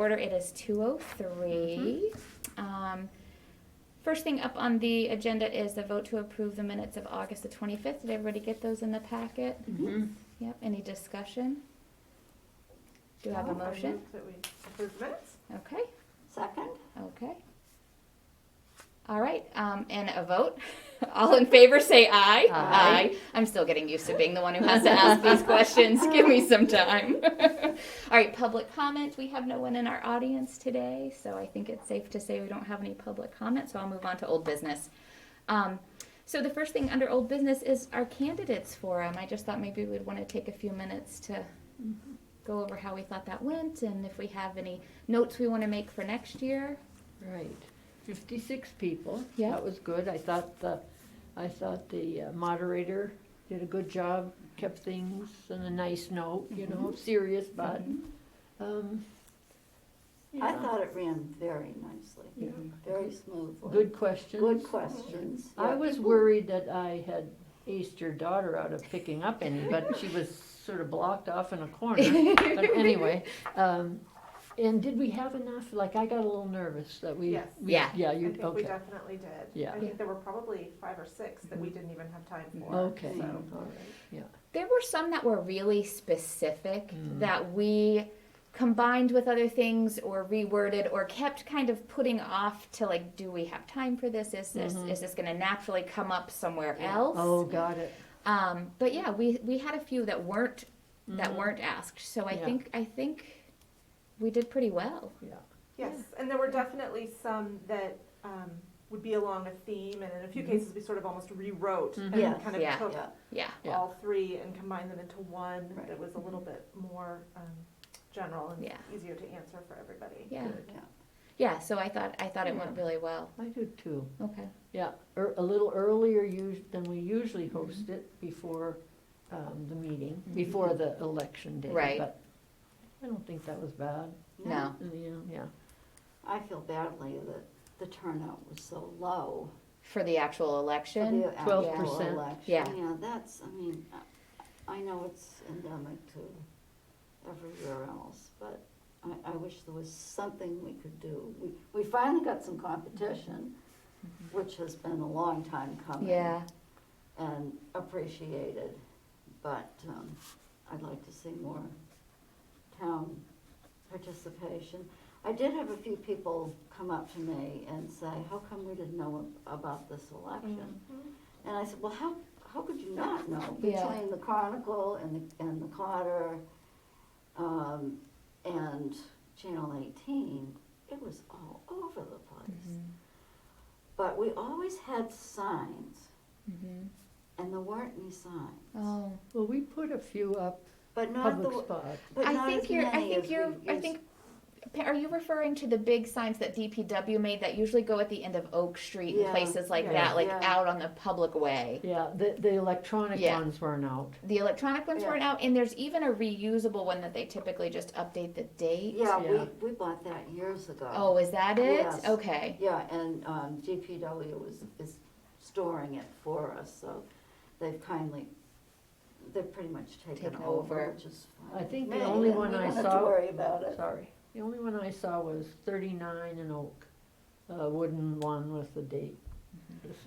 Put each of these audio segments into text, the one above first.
Order, it is 2:03. First thing up on the agenda is the vote to approve the minutes of August the 25th. Did everybody get those in the packet? Mm-hmm. Yep, any discussion? Do you have a motion? That we approve the minutes? Okay, Second? okay. All right, and a vote. All in favor say aye. Aye. I'm still getting used to being the one who has to ask these questions. Give me some time. All right, public comment. We have no one in our audience today, so I think it's safe to say we don't have any public comment, so I'll move on to old business. So the first thing under old business is our candidates forum. I just thought maybe we'd want to take a few minutes to go over how we thought that went and if we have any notes we want to make for next year. Right, 56 people. Yeah. That was good. I thought the moderator did a good job, kept things on a nice note, you know, serious, but, I thought it ran very nicely, Yeah. very smoothly. Good questions. Good questions. I Yeah, was people- worried that I had aced your daughter out of picking up any, but she was sort of blocked off in a corner. But anyway, and did we have enough? Like, I got a little nervous that we. Yes. Yeah. Yeah, I you, think we okay, definitely did. Yeah. I think there were probably 5 or 6 that we didn't even have time for. okay, So, all right, yeah. There were some that were really specific Mm. that we combined with other things or reworded or kept kind of putting off to like, do we have time for this? Is this going to naturally come up somewhere else? Oh, got it. But yeah, we had a few that weren't asked. So I Yeah. think we did pretty well. Yeah. yes, and there were definitely some that would be along a theme, and in a few cases we sort of almost rewrote and Yes. kind of Yeah. took Yeah, Yeah. Yeah. all 3 and combined them into one Right. that was a little bit more general and Yeah. easier to answer for everybody. Yeah. Good. yeah. Yeah, so I thought it went really well. I do too. Okay. Yeah, a little earlier than we usually host it before the meeting, before the election day. Right. But I don't think that was bad. No. You know, yeah. I feel badly that the turnout was so low For the actual for election. the actual 12%. election. Yeah. Yeah, that's, I mean, I know it's endemic to everywhere else, but I wish there was something we could do. We finally got some competition, which has been a long time coming. Yeah. And appreciated, but I'd like to see more town participation. I did have a few people come up to me and say, how come we didn't know about this election? And I said, well, how could you not know? Yeah. Between the Chronicle and the Cotter, and Channel 18, it was all over the place. But we always had signs, and there weren't any signs. Oh. Well, we put a few up, But not public the, spot. but I not think as you're. I many think as you're. we I used. think. Are you referring to the big signs that DPW made that usually go at the end of Oak Street and Yeah, places like yeah, that, like yeah. out on the public way? Yeah, the electronic Yeah. ones weren't out. The electronic ones Yeah. weren't out, and there's even a reusable one that they typically just update the date. Yeah, Yeah. we bought that years ago. Oh, is that it? Yes. Okay. Yeah, and DPW is storing it for us, so they've pretty much taken Taken over, over. which is fine. I think the Man, only we one don't I have to saw- worry about it. Sorry. The only one I saw was 39 in Oak, a wooden one with the date,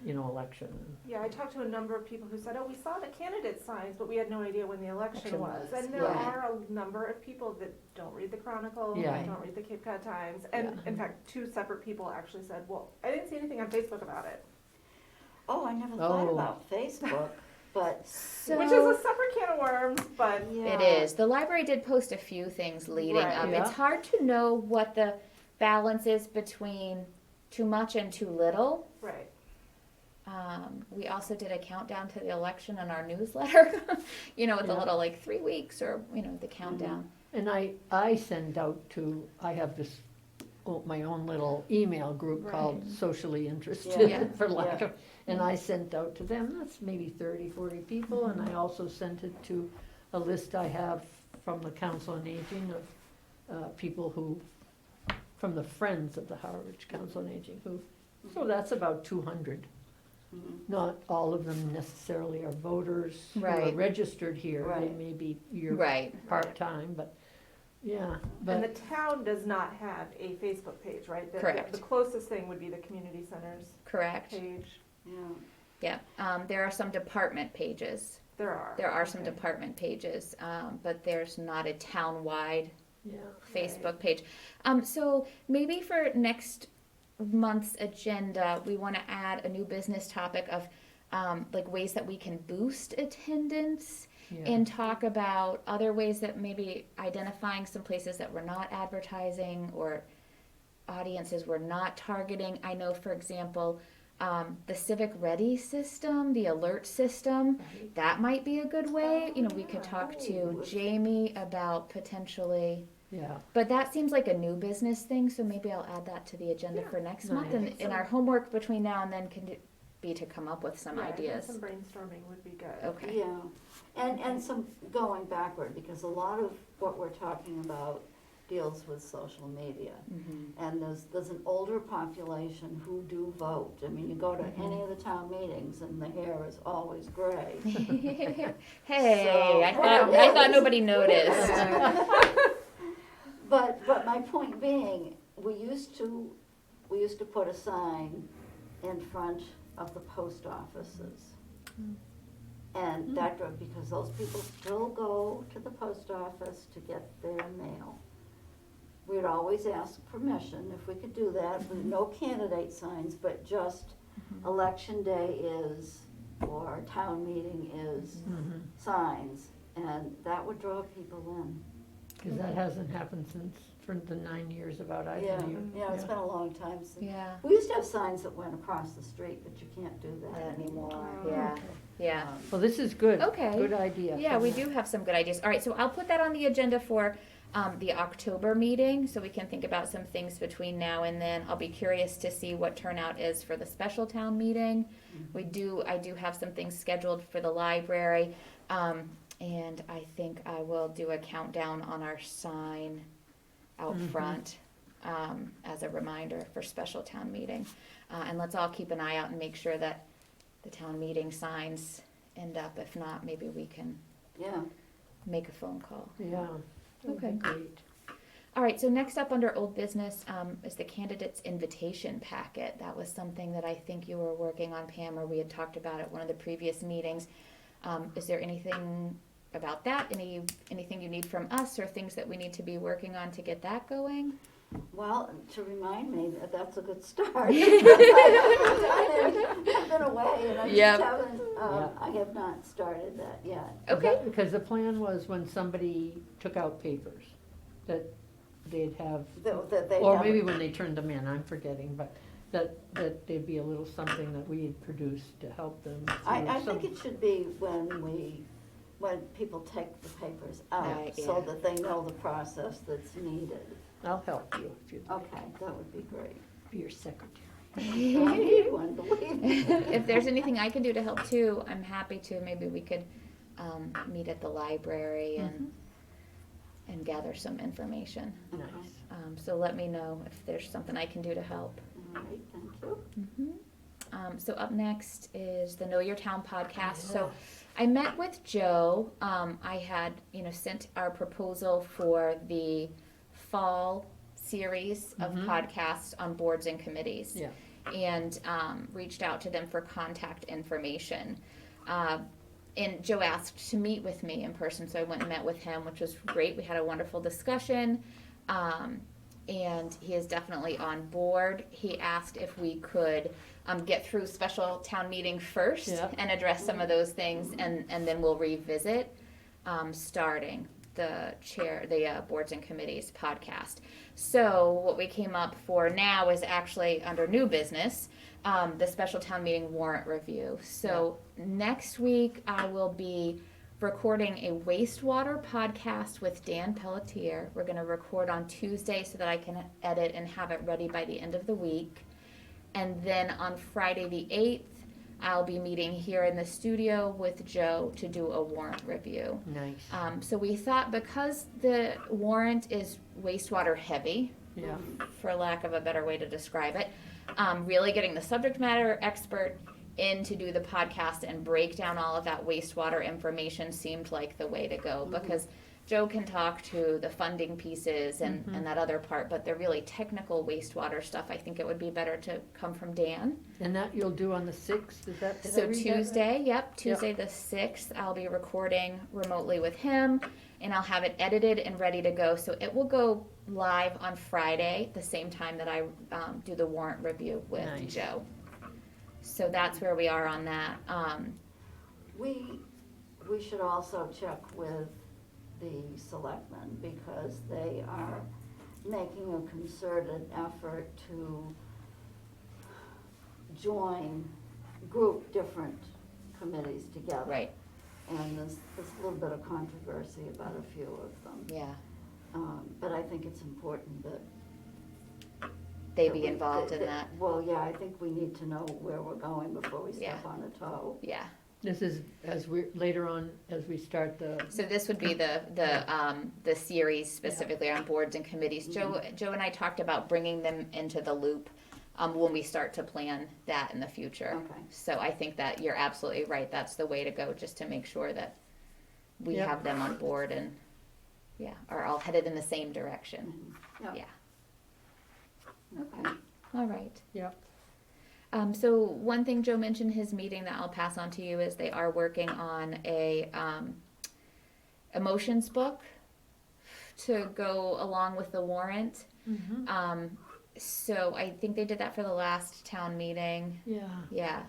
you know, election. Yeah, I talked to a number of people who said, oh, we saw the candidate signs, but we had no idea when the election was. And there yeah. are a number of people that don't read the Chronicle, Yeah. don't read the Cape Cod Times. And Yeah. in fact, 2 separate people actually said, well, I didn't see anything on Facebook about it. Oh, I never thought Oh. about Facebook, but So Which is a separate can of worms, but yeah. it is. The library did post a few things leading Right. up. Yeah. It's hard to know what the balance is between too much and too little. right. We also did a countdown to the election in our newsletter, you know, with a Yeah. little like 3 weeks or, you know, the countdown. And I send out to, I have this, my own little email group Right. called Socially Interested, Yeah. for lack Yeah. of, and I sent out to them, that's maybe 30, 40 people, and I also sent it to a list I have from the Council on Aging of people who, from the Friends of the Harwich Council on Aging, who, so that's about 200. Mhm. Not all of them necessarily are voters who are Right. registered here, they Right. may be, you're Right. part-time, but Yeah, And the but, town does not have a Facebook page, right? Correct. The closest thing would be the community center's Correct. page. Yeah. Yeah. There are some department pages. There are. There are some Okay. department pages, but there's not a town-wide yeah, Facebook page. So maybe for next month's agenda, we want to add a new business topic of like ways that we can boost attendance yeah. and talk about other ways that maybe identifying some places that we're not advertising or audiences we're not targeting. I know, for example, the Civic Ready system, the alert system, Right. that might be a good way. You know, we could yeah. talk to Ooh. Jamie about potentially, Yeah, but that seems like a new business thing, so maybe I'll add that to the agenda Yeah. for next Nice. month. And our homework between now and then can be to come up with some Yeah, I think ideas. some brainstorming would be good. Okay. Yeah, and some going backward, because a lot of what we're talking about deals with social media. Mm-hmm. And there's an older population who do vote. I mean, you go to any of the town meetings and the hair is always gray. Hey, So- I thought nobody noticed. But my point being, we used to put a sign in front of the post offices. And that drove, because those people still go to the post office to get their mail. We'd always ask permission if we could do that, with no candidate signs, but just election day is, or town meeting is mhm. signs, and that would draw people in. Cause that hasn't happened since, for the 9 years about I've Yeah, been here. yeah, it's been a long time since. Yeah, We used to have signs that went across the street, but you can't do that anymore. anymore. Yeah, yeah. Well, this is good. Okay. Good idea. Yeah, we do have some good ideas. All right, so I'll put that on the agenda for the October meeting, so we can think about some things between now and then. I'll be curious to see what turnout is for the special town meeting. I do have some things scheduled for the library, and I think I will do a countdown on our sign out front as a reminder for special town meeting. And let's all keep an eye out and make sure that the town meeting signs end up. If not, maybe we can Yeah, make a phone call. Yeah, that would be Okay. great. All right, so next up under old business is the candidate's invitation packet. That was something that I think you were working on, Pam, or we had talked about at one of the previous meetings. Is there anything about that? Anything you need from us or things that we need to be working on to get that going? well, to remind me that that's a good start. I've been away and I Yep. just haven't, Yeah. I have not started that yet. Okay. Because the plan was when somebody took out papers, that they'd have, That they or haven't- maybe when they turned them in, I'm forgetting, but that there'd be a little something that we had produced to help them. I through think some- it should be when people take the papers out, Right, so yeah. that they know the process that's needed. I'll help you if you'd like Okay, that would be great. to be your secretary. I need one, believe me. If there's anything I can do to help too, I'm happy to. Maybe we could meet at the library and gather some information. Nice. So let me know if there's something I can do to help. All right, thank you. So up next is the Know Your Town podcast. So I met with Joe. I had, sent our proposal for the fall series of podcasts on boards and committees. Yeah. And reached out to them for contact information. And Joe asked to meet with me in person, so I went and met with him, which was great. We had a wonderful discussion. And he is definitely on board. He asked if we could get through special town meeting first Yeah. and address some of those things, and then we'll revisit starting the boards and committees podcast. So what we came up for now is actually under new business, the special town meeting warrant review. So next week I will be recording a wastewater podcast with Dan Pelletier. We're going to record on Tuesday so that I can edit and have it ready by the end of the week. And then on Friday the 8th, I'll be meeting here in the studio with Joe to do a warrant review. Nice. So we thought, because the warrant is wastewater heavy, Yeah. for lack of a better way to describe it, really getting the subject matter expert in to do the podcast and break down all of that wastewater information seemed like the way to go, because Joe can talk to the funding pieces and that other part, but the really technical wastewater stuff, I think it would be better to come from Dan. And that you'll do on the 6th, is that? did I So read that right? Tuesday, yep, Tuesday the 6th, I'll be recording remotely with him, and I'll have it edited and ready to go. So it will go live on Friday, the same time that I do the warrant review with Nice. Joe. So that's where we are on that. We should also check with the selectmen, because they are making a concerted effort to group different committees together. Right, And there's a little bit of controversy about a few of them. yeah, But I think it's important that. they that be we- involved in that, Well, yeah, I think we need to know where we're going before we step Yeah. on a toe. yeah. This is later on, as we start the, So this would be the series specifically on boards and committees. Joe and I talked about bringing them into the loop when we start to plan that in the future. Okay. So I think that you're absolutely right. That's the way to go, just to make sure that we Yep. have them on board and are all headed in the same direction. Yeah. Yeah. Okay. All right. yep, So one thing Joe mentioned in his meeting that I'll pass on to you is they are working on a emotions book to go along with the warrant. So I think they did that for the last town meeting. yeah. Yeah.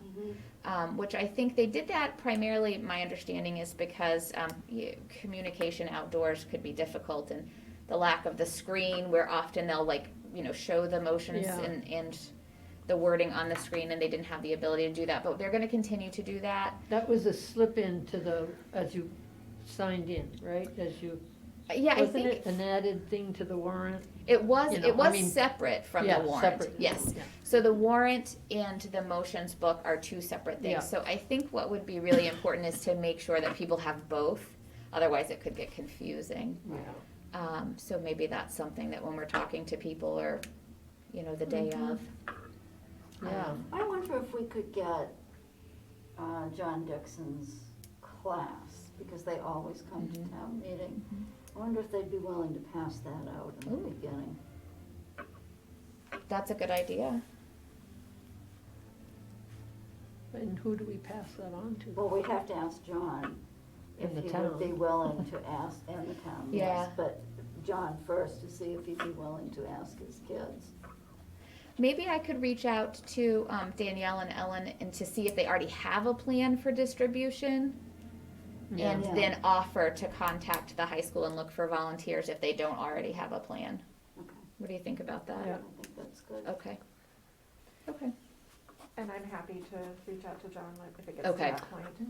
Mhm. Which I think they did that primarily, my understanding is because communication outdoors could be difficult, and the lack of the screen where often they'll show the motions Yeah. and the wording on the screen, and they didn't have the ability to do that, but they're going to continue to do that. That was a slip into as you signed in, right, Yeah, I wasn't think it an added thing to the warrant? it was. You know, It was I mean- separate from Yeah, the warrant. separate. Yes. Yeah. So the warrant and the motions book are two separate things. Yeah. So I think what would be really important is to make sure that people have both. Otherwise, it could get confusing. Yeah. So maybe that's something that when we're talking to people, or the day of. Yeah. I wonder if we could get John Dixon's class, because they always come to town meeting. I wonder if they'd be willing to pass that out in the Ooh. beginning. That's a good idea. And who do we pass that on to? Well, we'd have to ask John if In the he would be town. willing to ask, and the town, Yeah. yes, but John first, to see if he'd be willing to ask his kids. Maybe I could reach out to Danielle and Ellen and to see if they already have a plan for distribution, Yeah. and then offer to contact the high school and look for volunteers if they don't already have a plan. Okay, What do you think about that? Yeah. I think that's good. Okay. Okay. And I'm happy to reach out to John if it gets Okay. to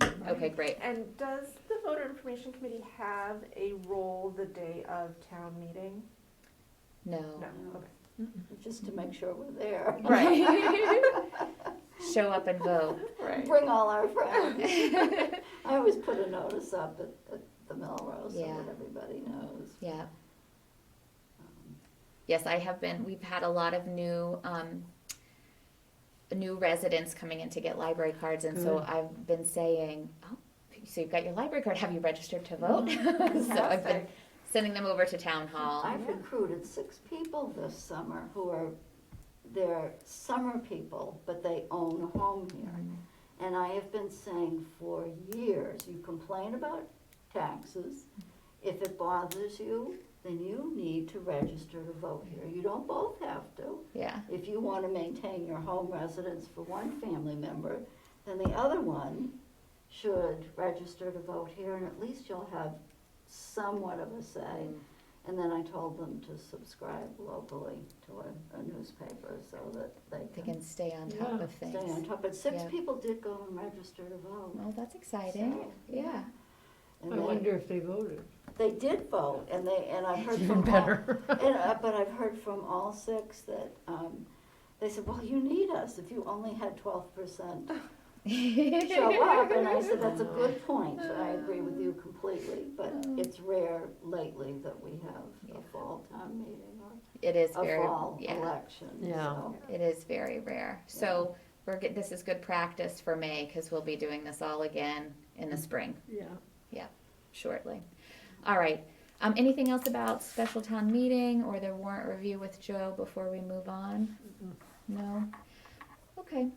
that point. Okay, great. And does the voter information committee have a role the day of town meeting? No. No, No. okay. Just to make sure we're there. Right. Show up and vote. Right. Bring all our friends. I always put a notice up at the Melrose so Yeah. that everybody knows. Yeah. Um, Yes, we've had a lot of new residents coming in to get library cards, and so Good. I've been saying, oh, so you've got your library card, have you registered to vote? So I've been Fantastic. sending them over to town hall. I've recruited 6 people this summer they're summer people, but they own a home here. And I have been saying for years, you complain about taxes. If it bothers you, then you need to register to vote here. You don't both have to. Yeah, If you want to maintain your home residence for one family member, then the other one should register to vote here, and at least you'll have somewhat of a say. And then I told them to subscribe locally to a newspaper so that they they can can stay on top Yeah. of things. stay on top. But 6 Yeah. people did go and register to vote. Oh, that's exciting. So, Yeah. And I wonder if they voted. they did vote, and I've heard Even from better. but I've heard from all 6 that, they said, well, you need us if you only had 12% show up. And I said, that's a good point. I agree with you completely, but it's rare lately that we have Yeah. a fall town meeting or It is a very, fall yeah, election. Yeah. So, it is very rare. So this is good practice for May, because we'll be doing this all again in the spring Yeah. shortly. All right. Anything else about special town meeting or the warrant review with Joe before we move on? No? Okay.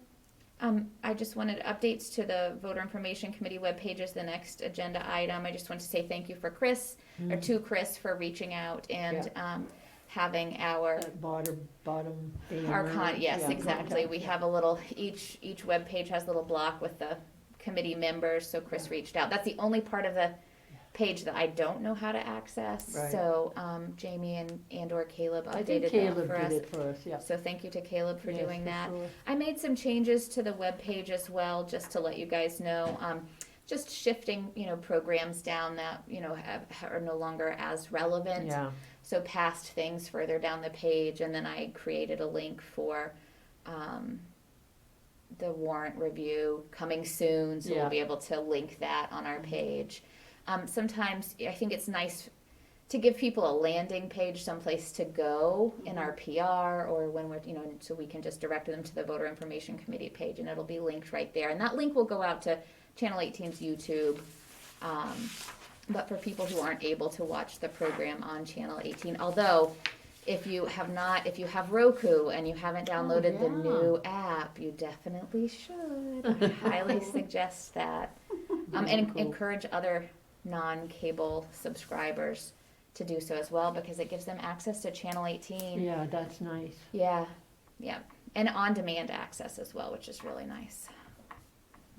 I just wanted updates to the voter information committee webpage is the next agenda item. I just want to say thank you for Chris, or to Chris for reaching out and, having our That bottom. yes, yeah, exactly. contact, We yeah. have a little, each web page has a little block with the committee members, so Chris reached out. That's the only part of the page that I don't know how to access. Right. So, Jamie and or Caleb I think updated that Caleb for did us. it for us, yeah. So thank you to Caleb for Yes, doing that. sure. I made some changes to the web page as well, just to let you guys know. Just shifting, programs down that, are no longer as relevant. Yeah, So past things further down the page, and then I created a link for the warrant review coming soon, so Yeah. we'll be able to link that on our page. Sometimes I think it's nice to give people a landing page, someplace to go in our PR, or when we're, so we can just direct them to the voter information committee page, and it'll be linked right there. And that link will go out to Channel 18's YouTube. But for people who aren't able to watch the program on Channel 18, although if you have Roku and you haven't downloaded the yeah. new app, you definitely should. I highly suggest that. And Cool. encourage other non-cable subscribers to do so as well, because it gives them access to Channel 18. yeah, that's nice. Yeah. And on-demand access as well, which is really nice.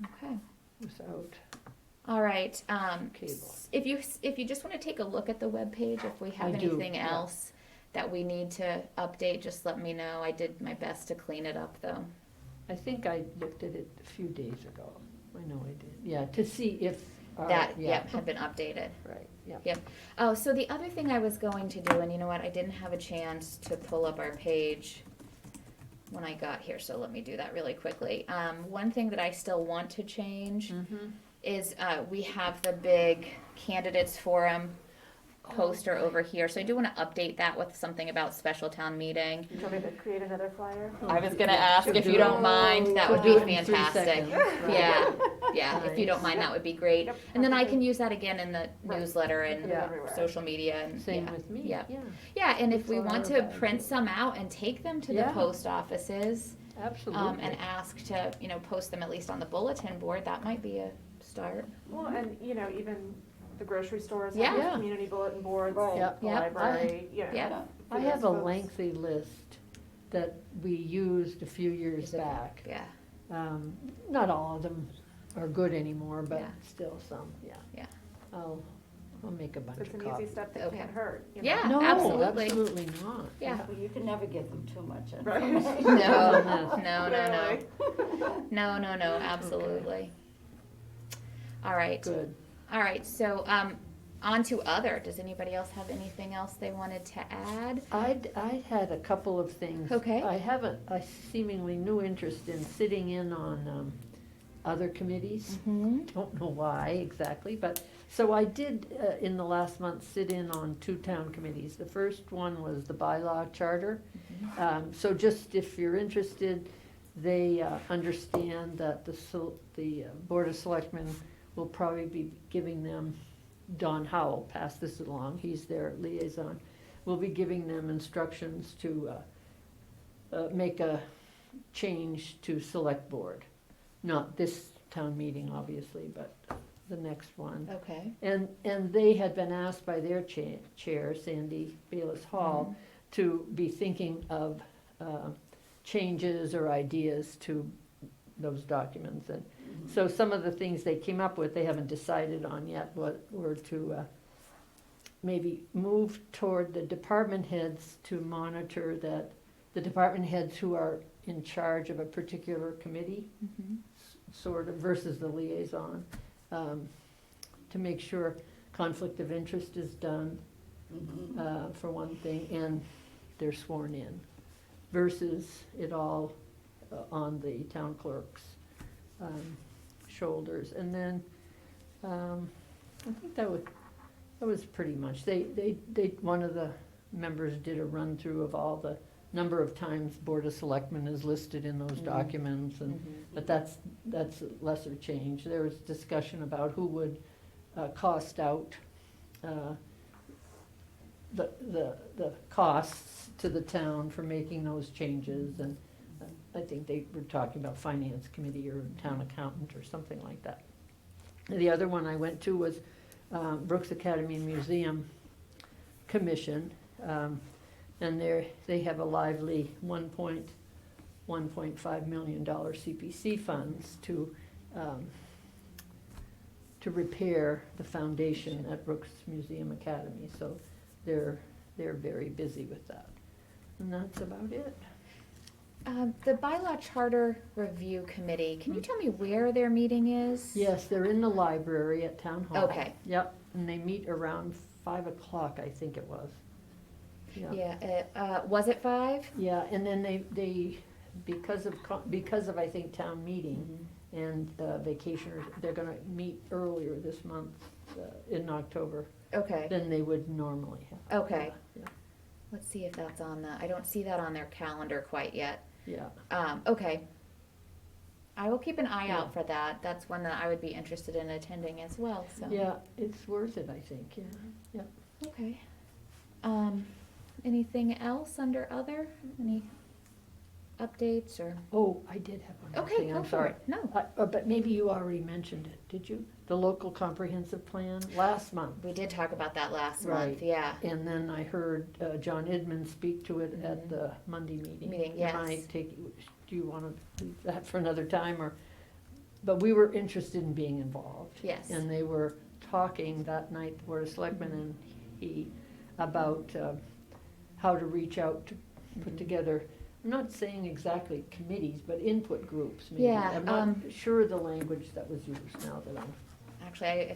Okay. Without, All right. Cable. If you just want to take a look at the webpage, if we have I do, anything yeah. else that we need to update, just let me know. I did my best to clean it up, though. I think I looked at it a few days ago. I know I did. Yeah, to see if. That yeah. had been updated. Right, yeah. Oh, so the other thing I was going to do, and you know what, I didn't have a chance to pull up our page when I got here, so let me do that really quickly. One thing that I still want to change is we have the big candidates forum poster over here, so I do want to update that with something about special town meeting. Do you want me to create another flyer? I was gonna ask if you do don't it. mind, that would Do be it in 3 fantastic. seconds, right. Yeah, if you don't mind, that would be great. Yep, And then I that's can okay. use that again in the Right. newsletter Put and it Yeah. everywhere. social media and, Same yeah. with me, Yeah. yeah, Yeah, and if That's we what I want was to about to print do. some out and take them to the Yeah. post offices, absolutely. and ask to, post them at least on the bulletin board, that might be a start. Well, and, even the grocery stores Yeah. have Yeah. community bulletin boards, Right. Yep. the Yep. library, Yeah. I have a lengthy list that we used a few years Is it- back. Yeah, Not all of them are good anymore, but Yeah. still some, yeah. Yeah. I'll make a bunch It's of an easy copies. step that Okay. can't hurt. Yeah. No, absolutely. absolutely not. Yeah. Well, you can never give them too much Right. information. no, no, absolutely. All right. Good. All right, so on to other. Does anybody else have anything else they wanted to add? I had a couple of things. Okay. I have a seemingly new interest in sitting in on other committees. Mm-hmm. Don't know why exactly, but, so I did, in the last month, sit in on 2 town committees. The first one was the bylaw charter. So just if you're interested, they understand that the Board of Selectmen will probably be giving them, Don Howell passed this along, he's their liaison, will be giving them instructions to make a change to select board. Not this town meeting, obviously, but the next one. Okay. And they had been asked by their chair, Sandy Bayless Hall, to be thinking of changes or ideas to those documents. And so some of the things they came up with, they haven't decided on yet, were to maybe move toward the department heads to monitor that the department heads who are in charge of a particular committee, Mm-hmm. sort of, versus the liaison, to make sure conflict of interest is done, for one thing, and they're sworn in, versus it all on the town clerk's shoulders. And then, I think that was pretty much, one of the members did a run-through of all the number of times Board of Selectmen is listed in those documents, and, but that's a lesser change. There was discussion about who would cost out the costs to the town for making those changes, and I think they were talking about finance committee or town accountant or something like that. The other one I went to was Brooks Academy and Museum Commission, and they have a lively $1.5 million CPC funds to repair the foundation at Brooks Museum Academy, so they're very busy with that. And that's about it. The bylaw charter review committee, can you tell me where their meeting is? Yes, they're in the library at Town Hall. Okay. Yep, and they meet around 5 o'clock, I think it was. Yeah, was it 5? Yeah, and then they because of I think town meeting and vacationers, they're gonna meet earlier this month, in October, Okay, than they would normally have. okay. Yeah, Let's see if that's on I don't see that on their calendar quite yet. yeah. Okay. I will keep an eye Yeah. out for that. That's one that I would be interested in attending as well, so. Yeah, it's worth it, I think, yeah. Okay. Anything else under other? Any updates or? Oh, I did have one more Okay, thing, go I'm for sorry. it. No. But maybe you already mentioned it, did you? The local comprehensive plan, last month. We did talk about that last Right. month, yeah. And then I heard John Edmonds speak to it at the Monday meeting. Yes. Am I do you want to leave that for another time, or, but we were interested in being involved. Yes. And they were talking that night, the Board of Selectmen and he, about how to reach out to put together, I'm not saying exactly committees, but input groups maybe. Yeah, I'm not sure of the language that was used now that I'm. Actually,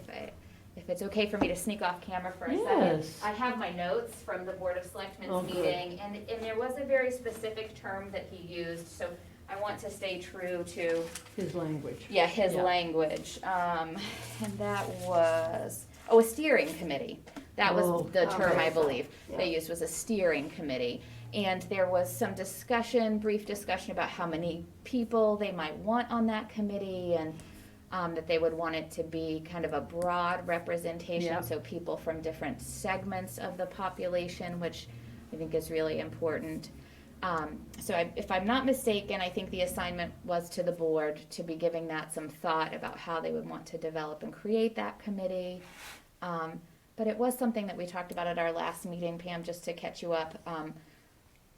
if it's okay for me to sneak off camera for a second. Yes. I have my notes from the Board of Selectmen's Oh, good. meeting, and there was a very specific term that he used, so I want to stay true to, His language. yeah, his Yeah. language. And that was, a steering committee. That was Oh. the term I Okay. believe Yeah. they used, was a steering committee. And there was some discussion, brief discussion about how many people they might want on that committee, and that they would want it to be kind of a broad representation, Yeah. so people from different segments of the population, which I think is really important. If I'm not mistaken, I think the assignment was to the board to be giving that some thought about how they would want to develop and create that committee. But it was something that we talked about at our last meeting, Pam, just to catch you up.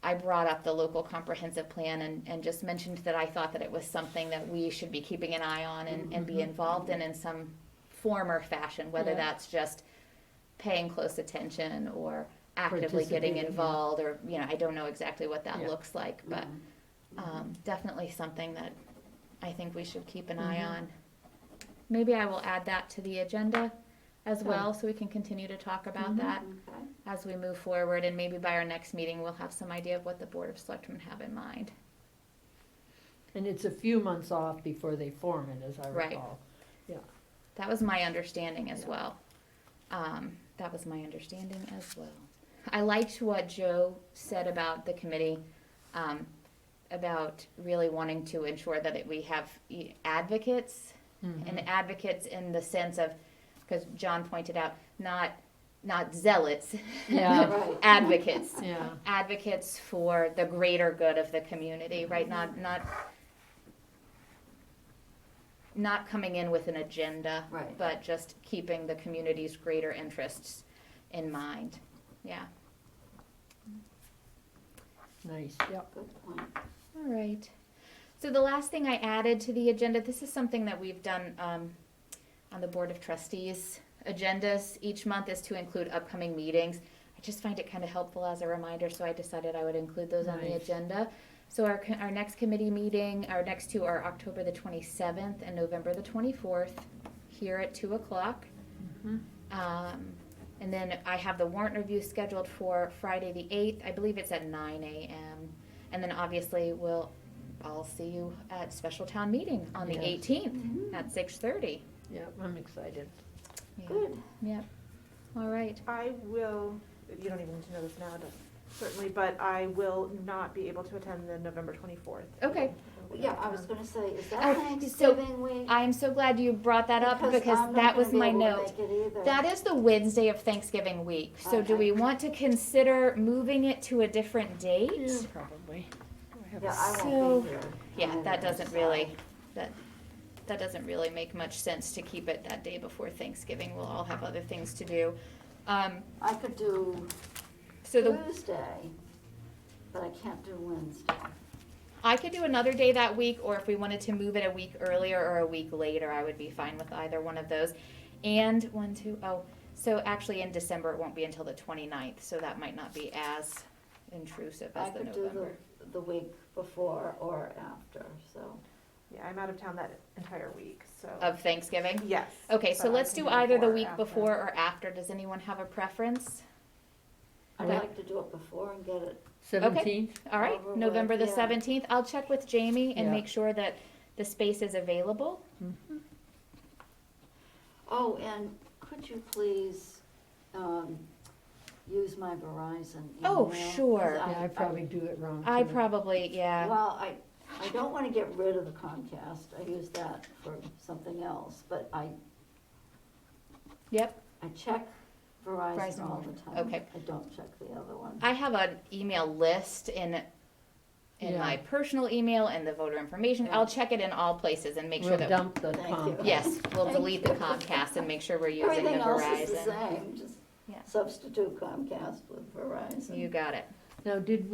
I brought up the local comprehensive plan and just mentioned that I thought that it was something that we should be keeping an eye on and be involved in some form or fashion, whether Yeah. that's just paying close attention or actively getting Participating, yeah. involved, or, I don't know exactly what that Yeah. looks like, but definitely something that I think we should keep an eye on. Maybe I will add that to the agenda as Good. well, so we can continue to talk about that Okay. as we move forward, and maybe by our next meeting, we'll have some idea of what the Board of Selectmen have in mind. And it's a few months off before they form it, as I Right. recall. That was my understanding as Yeah. well. That was my understanding as well. I liked what Joe said about the committee, about really wanting to ensure that we have advocates, and advocates in the sense of, because John pointed out, not zealots, Yeah. Right. advocates. Yeah, Advocates for the greater good of the community, right? Not coming in with an agenda, Right. but just keeping the community's greater interests in mind. Yeah. nice, yeah. Good point. All right. So the last thing I added to the agenda, this is something that we've done on the Board of Trustees agendas each month, is to include upcoming meetings. I just find it kind of helpful as a reminder, so I decided I would include those on the Nice. agenda. So our next committee meeting, our next two are October the 27th and November the 24th, here at 2 o'clock. And then I have the warrant review scheduled for Friday the 8th. I believe it's at 9 a.m. And then obviously I'll see you at special town meeting on the Yes. 18th at 6:30. Yeah, I'm excited. Yeah. Good. Yep. All right. I will, you don't even need to know this now, certainly, but I will not be able to attend the November 24th. Okay. Yeah, I was gonna say, is Oh, that so Thanksgiving week? I'm so glad you brought that up because I'm not that was gonna be my able to note. make it either. That is the Wednesday of Thanksgiving week. So do Okay. we want to consider moving it to a different date? Yeah, probably. Yeah, I So- won't be here. Yeah, that either, doesn't so- really, that doesn't really make much sense to keep it that day before Thanksgiving. We'll all have other things to do. I could do So Tuesday, but I can't do Wednesday. I could do another day that week, or if we wanted to move it a week earlier or a week later, I would be fine with either one of those. And so actually in December, it won't be until the 29th, so that might not be as intrusive I as the could do November. the week before or after, so. Yeah, I'm out of town that entire week, so. Of Thanksgiving? Yes. Okay, so but I let's can do either the week after. before or after. Does anyone have a preference? I'd Okay. like to do it before and get it, 17th? All right, Over with, November the yeah. 17th. I'll check with Jamie and Yeah. make sure that the space is available. oh, and could you please, use my Verizon email? Oh, sure. 'Cause Yeah, I probably do it wrong. I too. probably, yeah. Well, I don't wanna get rid of the Comcast, I use that for something else, but Yep. I check Verizon Verizon all more. the time. Okay. I don't check the other one. I have an email list in Yeah. my personal email and the voter information. Yeah. I'll check it in all places and make sure We'll that, dump the Thank you. Comcast. yes, we'll Thank delete the you. Comcast and make sure we're using the Everything else is the Verizon. same, just Yeah. substitute Comcast with Verizon. You got it. Now, did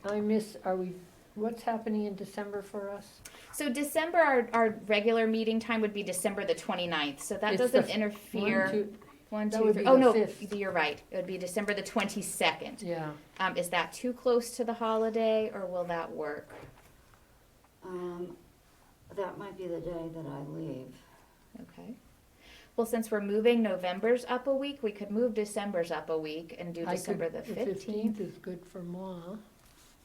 I miss, what's happening in December for us? So December, our regular meeting time would be December the 29th, so that It's doesn't the interfere. One, two, One, that two, would three. be Oh, the no, 5th. you're right. It would be December the 22nd. yeah. Is that too close to the holiday, or will that work? That might be the day that I leave. Okay. Well, since we're moving November's up a week, we could move December's up a week and do I could- December the 15th. is good for moi.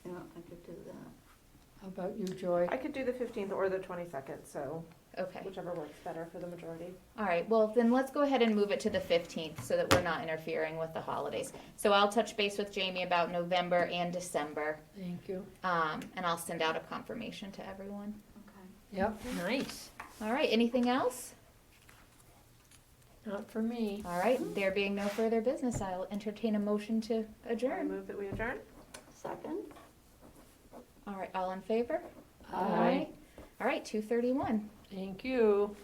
Yeah, I could do that. How about you, Joy? I could do the 15th or the 22nd, so Okay. whichever works better for the majority. All right. Well, then let's go ahead and move it to the 15th so that we're not interfering with the holidays. So I'll touch base with Jamie about November and December, Thank you. and I'll send out a confirmation to everyone. Okay. Yep, nice. All right. Anything else? Not for me. All right. There being no further business, I'll entertain a motion to I adjourn. move that we adjourn. Second? All right. All in favor? Aye. All right. 2:31. Thank you.